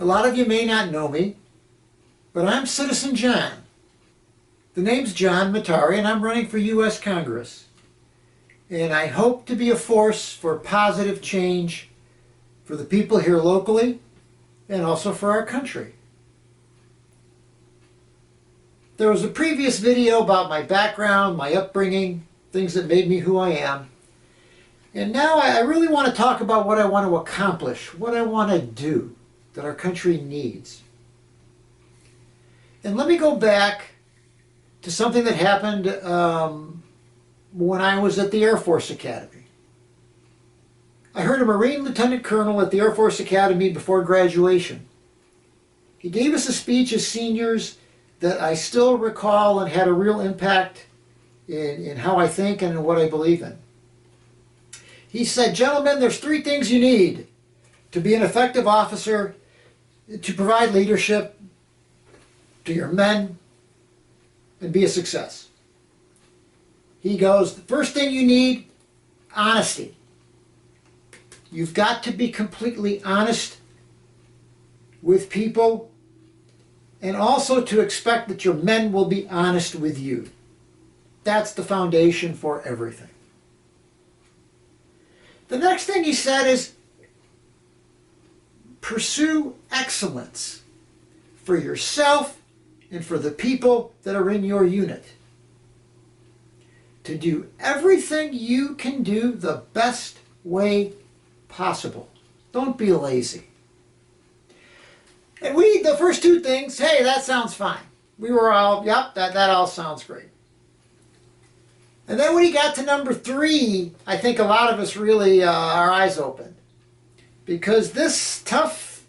A lot of you may not know me, but I'm Citizen John. The name's John Murtari, and I'm running for U.S. Congress. And I hope to be a force for positive change for the people here locally and also for our country. There was a previous video about my background, my upbringing, things that made me who I am. And now I really want to talk about what I want to accomplish, what I want to do that our country needs. And let me go back to something that happened when I was at the Air Force Academy. I heard a Marine Lieutenant Colonel at the Air Force Academy before graduation. He gave us a speech as seniors that I still recall and had a real impact in how I think and in what I believe in. He said, "Gentlemen, there's 3 things you need to be an effective officer, to provide leadership to your men, and be a success." He goes, the first thing you need, honesty. You've got to be completely honest with people, and also to expect that your men will be honest with you. That's the foundation for everything. The next thing he said is pursue excellence for yourself and for the people that are in your unit. To do everything you can do the best way possible. Don't be lazy. And the first 2 things, hey, that sounds fine. We were all, yep, that all sounds great. And then when he got to number 3, I think a lot of us really, our eyes opened. Because this tough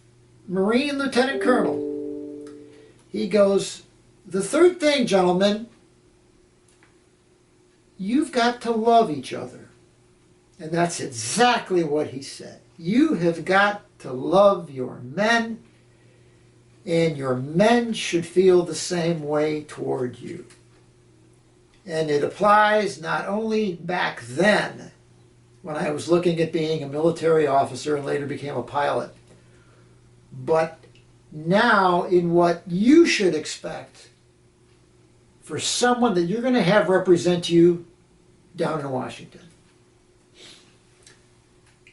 Marine Lieutenant Colonel, he goes, the 3rd thing, gentlemen, you've got to love each other. And that's exactly what he said. You have got to love your men, and your men should feel the same way toward you. And it applies not only back then, when I was looking at being a military officer and later became a pilot, but now in what you should expect for someone that you're going to have represent you down in Washington.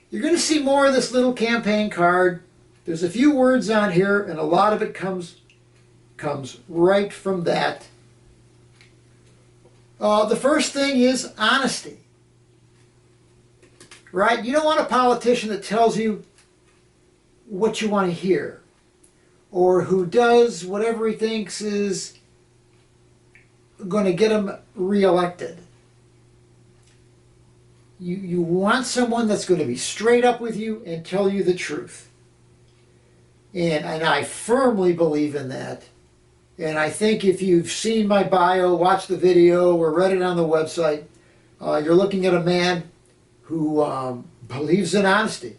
You're going to see more of this little campaign card. There's a few words on here, and a lot of it comes right from that. The first thing is honesty. Right? You don't want a politician that tells you what you want to hear, or who does whatever he thinks is going to get him reelected. You want someone that's going to be straight up with you and tell you the truth. And I firmly believe in that. And I think if you've seen my bio, watched the video, or read it on the website, you're looking at a man who believes in honesty.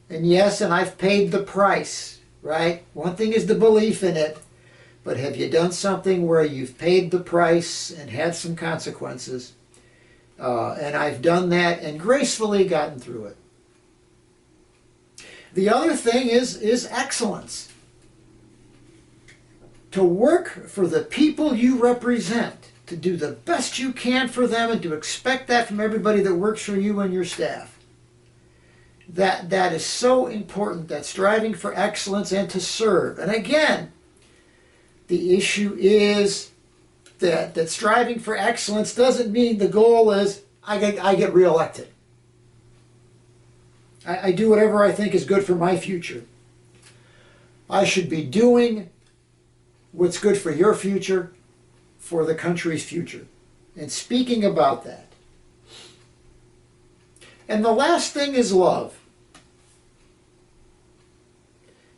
And yes, and I've paid the price, right? One thing is the belief in it, but have you done something where you've paid the price and had some consequences? And I've done that and gracefully gotten through it. The other thing is excellence. To work for the people you represent, to do the best you can for them, and to expect that from everybody that works for you and your staff. That is so important, that striving for excellence and to serve. And again, the issue is that striving for excellence doesn't mean the goal is I get reelected. I do whatever I think is good for my future. I should be doing what's good for your future, for the country's future. And speaking about that. And the last thing is love.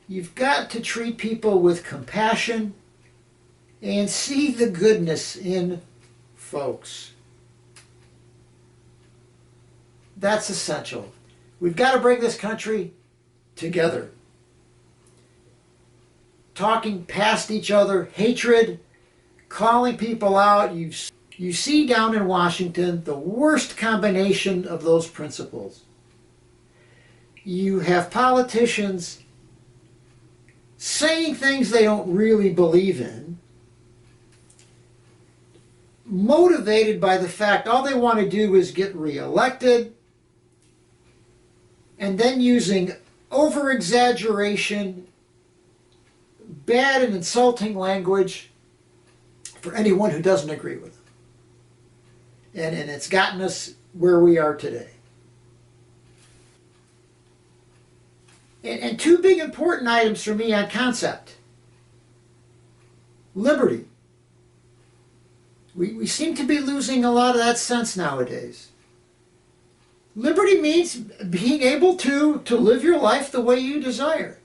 You've got to treat people with compassion and see the goodness in folks. That's essential. We've got to bring this country together. Talking past each other, hatred, calling people out. You see down in Washington the worst combination of those principles. You have politicians saying things they don't really believe in, motivated by the fact all they want to do is get reelected, and then using over-exaggeration, bad and insulting language for anyone who doesn't agree with them. And it's gotten us where we are today. And two big important items for me on concept. Liberty. We seem to be losing a lot of that sense nowadays. Liberty means being able to live your life the way you desire.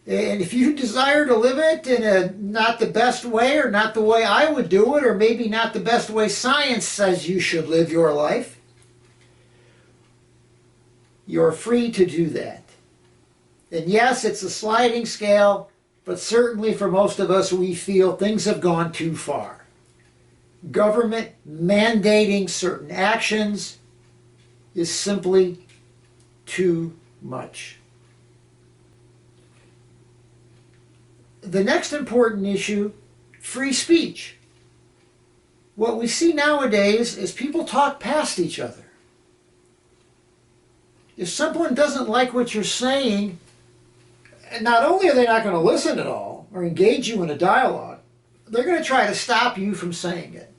And if you desire to live it in a not the best way, or not the way I would do it, or maybe not the best way science says you should live your life, you're free to do that. And yes, it's a sliding scale, but certainly for most of us, we feel things have gone too far. Government mandating certain actions is simply too much. The next important issue, free speech. What we see nowadays is people talk past each other. If someone doesn't like what you're saying, not only are they not going to listen at all or engage you in a dialogue, they're going to try to stop you from saying it.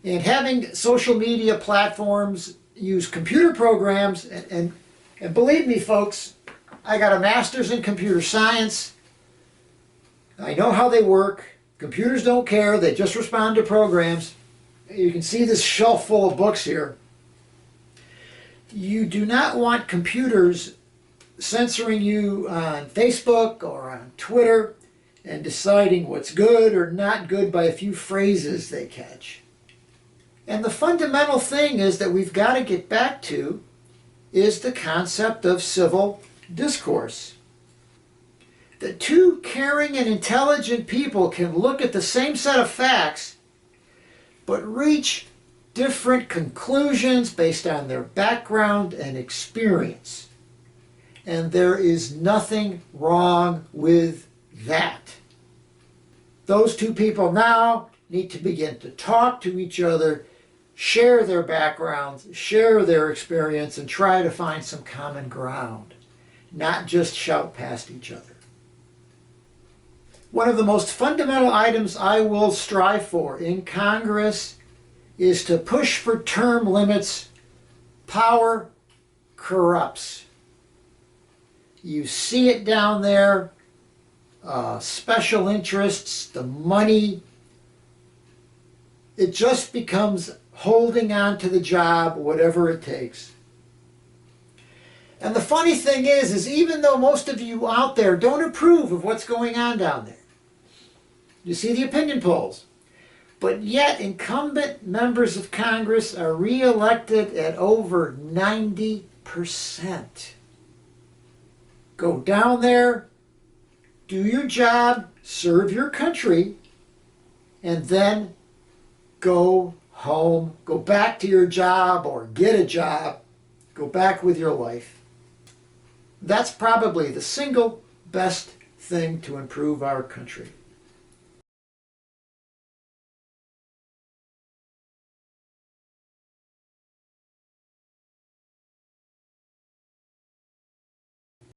And having social media platforms use computer programs, and believe me, folks, I got a master's in computer science. I know how they work. Computers don't care. They just respond to programs. You can see this shelf full of books here. You do not want computers censoring you on Facebook or on Twitter and deciding what's good or not good by a few phrases they catch. And the fundamental thing is that we've got to get back to is the concept of civil discourse. That two caring and intelligent people can look at the same set of facts but reach different conclusions based on their background and experience. And there is nothing wrong with that. Those two people now need to begin to talk to each other, share their backgrounds, share their experience, and try to find some common ground, not just shout past each other. One of the most fundamental items I will strive for in Congress is to push for term limits. Power corrupts. You see it down there, special interests, the money. It just becomes holding on to the job, whatever it takes. And the funny thing is even though most of you out there don't approve of what's going on down there, you see the opinion polls, but yet incumbent members of Congress are reelected at over 90%. Go down there, do your job, serve your country, and then go home, go back to your job or get a job, go back with your life. That's probably the single best thing to improve our country.